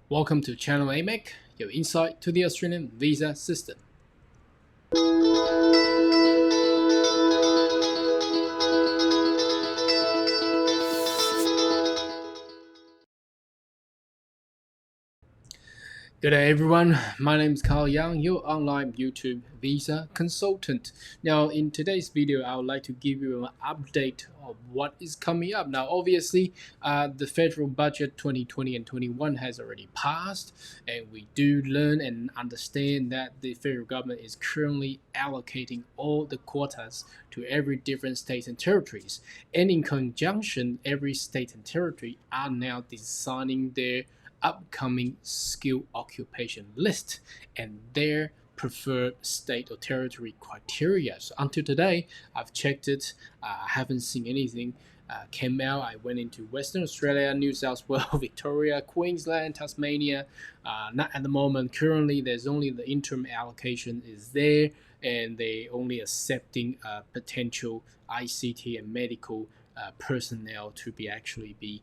Welcome to Channel AMEC, your insight to the Australian visa system. Good day, everyone. My name is Carl Young, your online YouTube visa consultant. Now, in today's video, I would like to give you an update of what is coming up. Now, obviously, the federal budget 2020 and 21 has already passed, and we do learn and understand that the federal government is currently allocating all the quotas to every different states and territories. And in conjunction, every state and territory are now designing their upcoming skill occupation list and their preferred state or territory criteria. So until today, I've checked it. I haven't seen anything came out. I went into Western Australia, New South Wales, Victoria, Queensland, Tasmania. Not at the moment. Currently, there's only the interim allocation is there, and they only accepting potential ICT and medical personnel to be actually be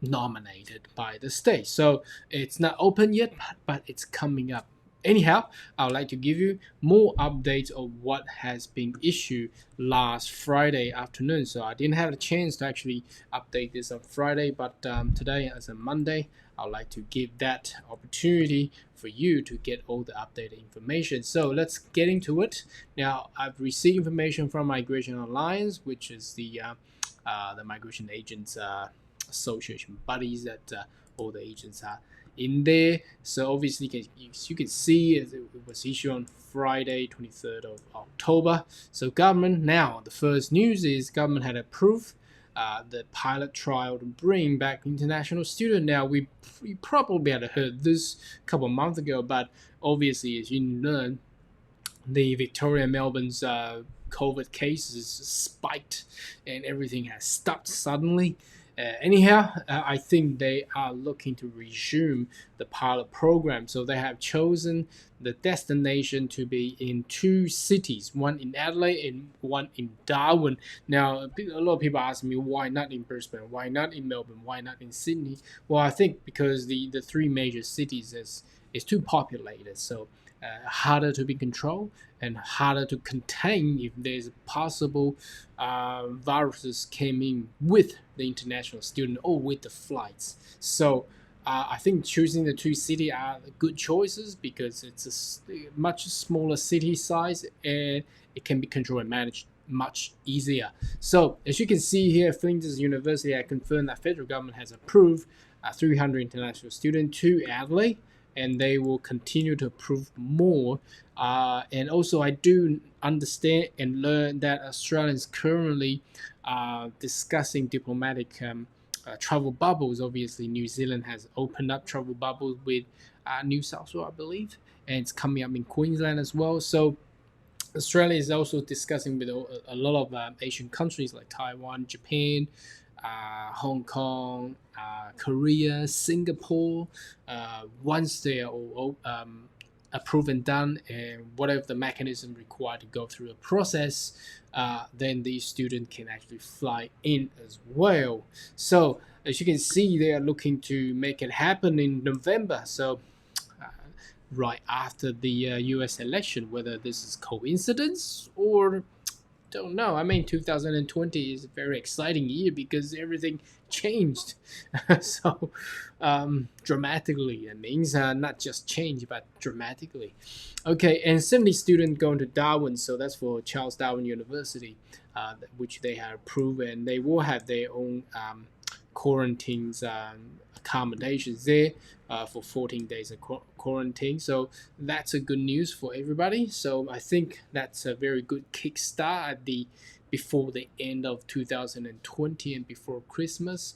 nominated by the state. So it's not open yet, but it's coming up. Anyhow, I would like to give you more updates of what has been issued last Friday afternoon. So I didn't have a chance to actually update this on Friday, but today, as a Monday, I would like to give that opportunity for you to get all the updated information. So let's get into it. Now, I've received information from Migration Alliance, which is the migration agents association bodies that all the agents are in there. So obviously, you can see it was issued on Friday, 23rd of October. So government now, the first news is government had approved the pilot trial to bring back international students. Now we probably had heard this a couple of months ago, but obviously, as you learn, the Victoria Melbourne's COVID cases spiked and everything has stopped suddenly. I think they are looking to resume the pilot program. So they have chosen the destination to be in two cities, one in Adelaide and one in Darwin. Now, a lot of people ask me, why not in Brisbane? Why not in Melbourne? Why not in Sydney? Well, I think because the three major cities is too populated. So harder to be controlled and harder to contain if there's possible viruses came in with the international student or with the flights. So I think choosing the two cities are good choices because it's a much smaller city size and it can be controlled and managed much easier. So as you can see here, Flinders University has confirmed that federal government has approved 300 international students to Adelaide, and they will continue to approve more. And also, I do understand and learn that Australians currently discussing diplomatic travel bubbles. Obviously, New Zealand has opened up travel bubbles with New South Wales, I believe, and it's coming up in Queensland as well. So Australia is also discussing with a lot of Asian countries like Taiwan, Japan, Hong Kong, Korea, Singapore. Once they are all approved and done, and whatever the mechanism required to go through a process, then the student can actually fly in as well. So as you can see, they are looking to make it happen in November. So right after the US election, whether this is coincidence or don't know. I mean, 2020 is a very exciting year because everything changed so dramatically. It means not just change, but dramatically. Okay, and 70 students going to Darwin, so that's for Charles Darwin University, which they have approved, and they will have their own quarantines accommodations there for 14 days of quarantine. So that's a good news for everybody. So I think that's a very good kickstart at the before the end of 2020 and before Christmas.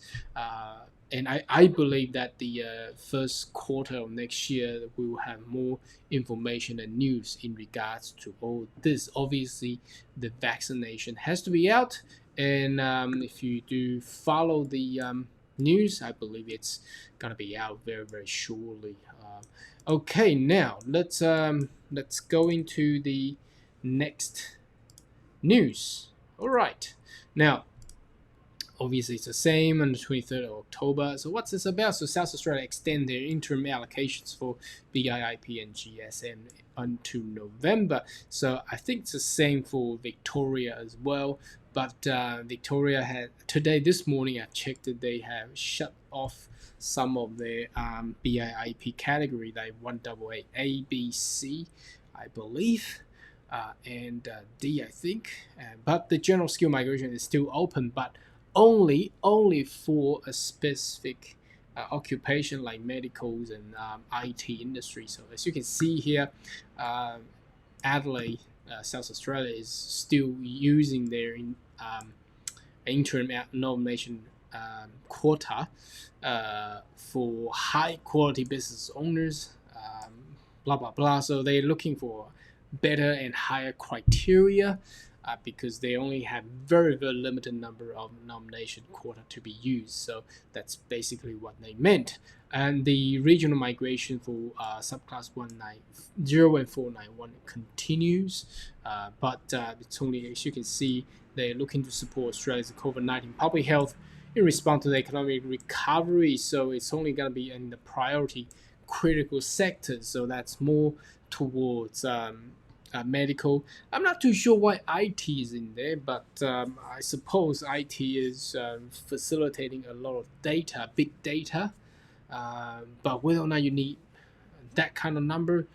And I believe that the first quarter of next year we will have more information and news in regards to all this. Obviously, the vaccination has to be out, and if you do follow the news, I believe it's gonna be out very very shortly. Okay, now let's go into the next news. All right, now Obviously, it's the same on the 23rd of October. So what's this about? So South Australia extend their interim allocations for BIP and GSM until November. So I think it's the same for Victoria as well. But Victoria had today, this morning, I checked that they have shut off some of their BIP category, like 188 A, B, C, I believe. And D, I think. But the general skill migration is still open, but only for a specific occupation like medicals and IT industry. So as you can see here, Adelaide, South Australia is still using their interim nomination quota for high quality business owners, blah blah blah. So they're looking for better and higher criteria because they only have very limited number of nomination quota to be used. So that's basically what they meant. And the regional migration for subclass 190 and 491 continues, but it's only, as you can see, they're looking to support Australia's COVID-19 public health in response to the economic recovery. So it's only going to be in the priority critical sectors. So that's more towards medical. I'm not too sure why IT is in there, but I suppose IT is facilitating a lot of data, big data. But whether or not you need that kind of number,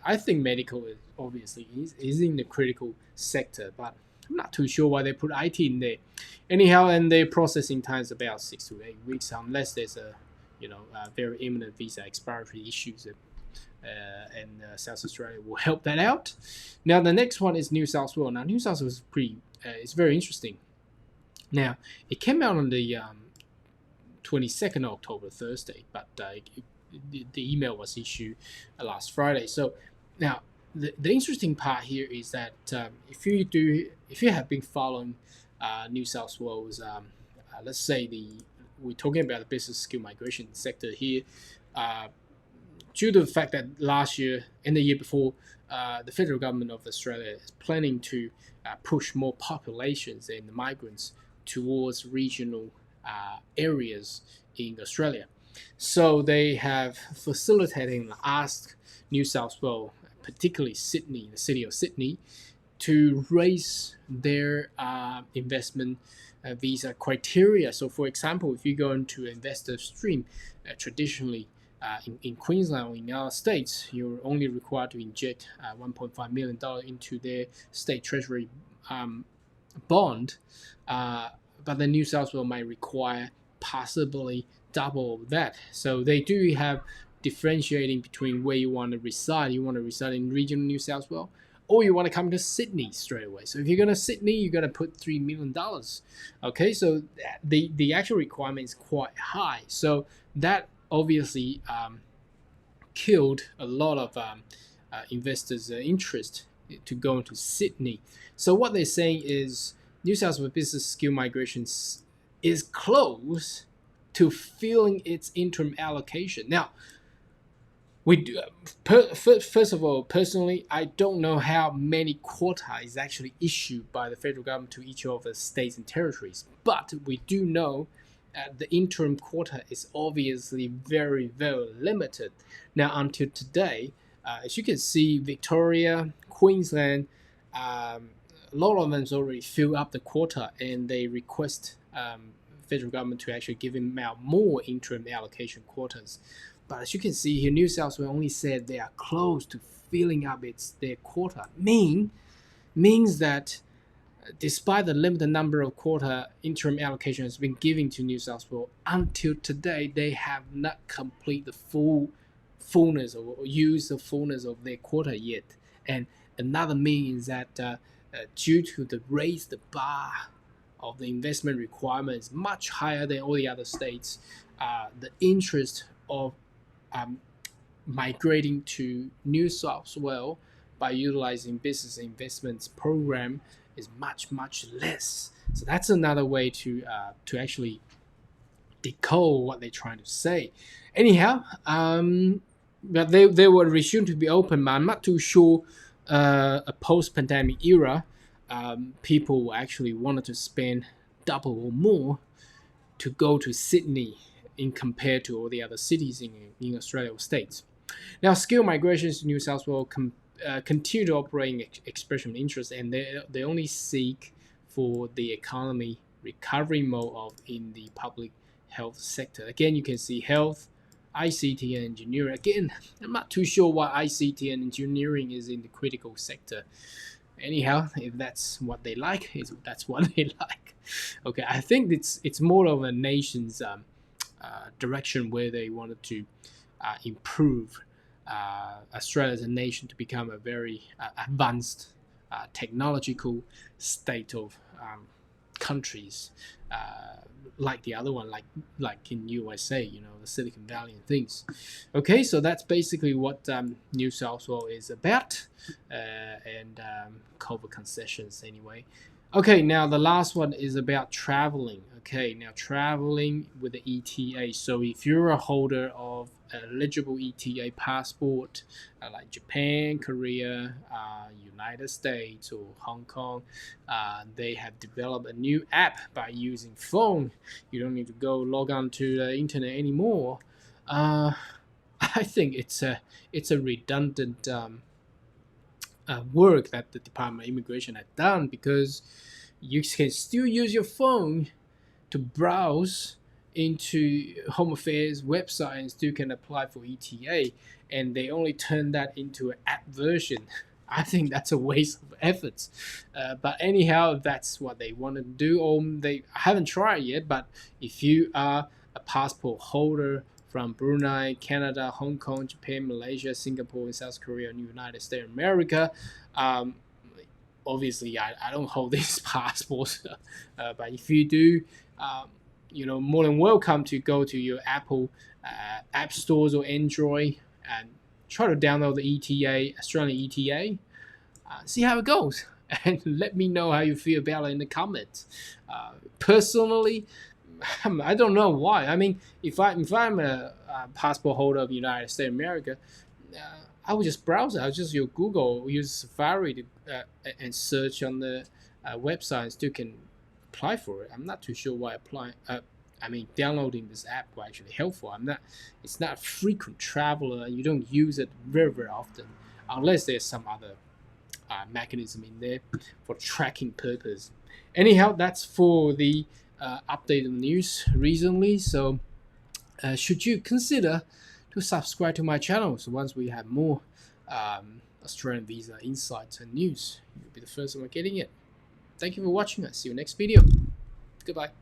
I think medical is obviously is in the critical sector, but I'm not too sure why they put IT in there. Anyhow, and their processing time is about 6 to 8 weeks, unless there's a very imminent visa expiry issues. And South Australia will help that out. Now the next one is New South Wales. Now New South Wales is it's very interesting. Now it came out on the 22nd of October, Thursday, but the email was issued last Friday. So now the interesting part here is that if you have been following New South Wales, let's say we're talking about the business skill migration sector here. Due to the fact that last year and the year before, the federal government of Australia is planning to push more populations and migrants towards regional areas in Australia. So they have facilitated and asked New South Wales, particularly Sydney, the city of Sydney, to raise their investment visa criteria. So for example, if you go into investor stream, traditionally, in Queensland or in the other states, you're only required to inject $1.5 million into their state treasury bond, but the New South Wales might require possibly double that. So they do have differentiating between where you want to reside. You want to reside in regional New South Wales, or you want to come to Sydney straight away. So if you're going to Sydney, you're going to put $3 million. Okay, so the actual requirement is quite high. So that obviously killed a lot of investors' interest to go into Sydney. So what they're saying is New South Wales business skill migration is close to filling its interim allocation. Now, we do, first of all, personally, I don't know how many quota is actually issued by the federal government to each of the states and territories, but we do know the interim quota is obviously very limited. Now, until today, as you can see, Victoria, Queensland, a lot of them already fill up the quota, and they request federal government to actually give them out more interim allocation quotas. But as you can see here, New South Wales only said they are close to filling up their quota. Means that despite the limited number of quota interim allocation has been given to New South Wales, until today they have not complete the fullness or used the fullness of their quota yet. And another means that due to the raise the bar of the investment requirements much higher than all the other states, the interest of migrating to New South Wales by utilizing business investments program is much less. So that's another way to actually decode what they're trying to say. Anyhow, but they were resumed to be open, but I'm not too sure a post-pandemic era people actually wanted to spend double or more to go to Sydney in compared to all the other cities in Australia or states. Now, skilled migrations to New South Wales continue to operate in expression of interest, and they only seek for the economy recovery mode of in the public health sector. Again, you can see health, ICT, and engineering. Again, I'm not too sure why ICT and engineering is in the critical sector. Anyhow, if that's what they like, that's what they like. Okay, I think it's more of a nation's direction where they wanted to improve Australia as a nation to become a very advanced technological state of countries, like the other one, like in USA, the Silicon Valley and things. Okay, so that's basically what New South Wales is about, and COVID concessions anyway. Okay, now the last one is about traveling. Okay, now traveling with the ETA. So if you're a holder of an eligible ETA passport, like Japan, Korea, United States, or Hong Kong, they have developed a new app by using phone. You don't need to go log on to the internet anymore. I think it's a redundant work that the Department of Immigration had done, because you can still use your phone to browse into Home Affairs website and still can apply for ETA, and they only turn that into an app version. I think that's a waste of efforts. But anyhow, that's what they want to do. Or I haven't tried yet, but if you are a passport holder from Brunei, Canada, Hong Kong, Japan, Malaysia, Singapore, and South Korea, and United States of America, obviously I don't hold these passports, but if you do, more than welcome to go to your Apple app stores or Android and try to download the ETA, Australian ETA, see how it goes, and let me know how you feel about it in the comments. Personally, I don't know why. I mean, if I'm a passport holder of the United States of America, I would just browse it. I'll just use Google, use Safari to, and search on the website, and still can apply for it. I'm not too sure why downloading this app will actually helpful. It's not a frequent traveler. You don't use it very, very often, unless there's some other mechanism in there for tracking purpose. Anyhow, that's for the update of the news recently. So should you consider to subscribe to my channel, so once we have more Australian visa insights and news, you'll be the first one getting it. Thank you for watching. I'll see you next video. Goodbye.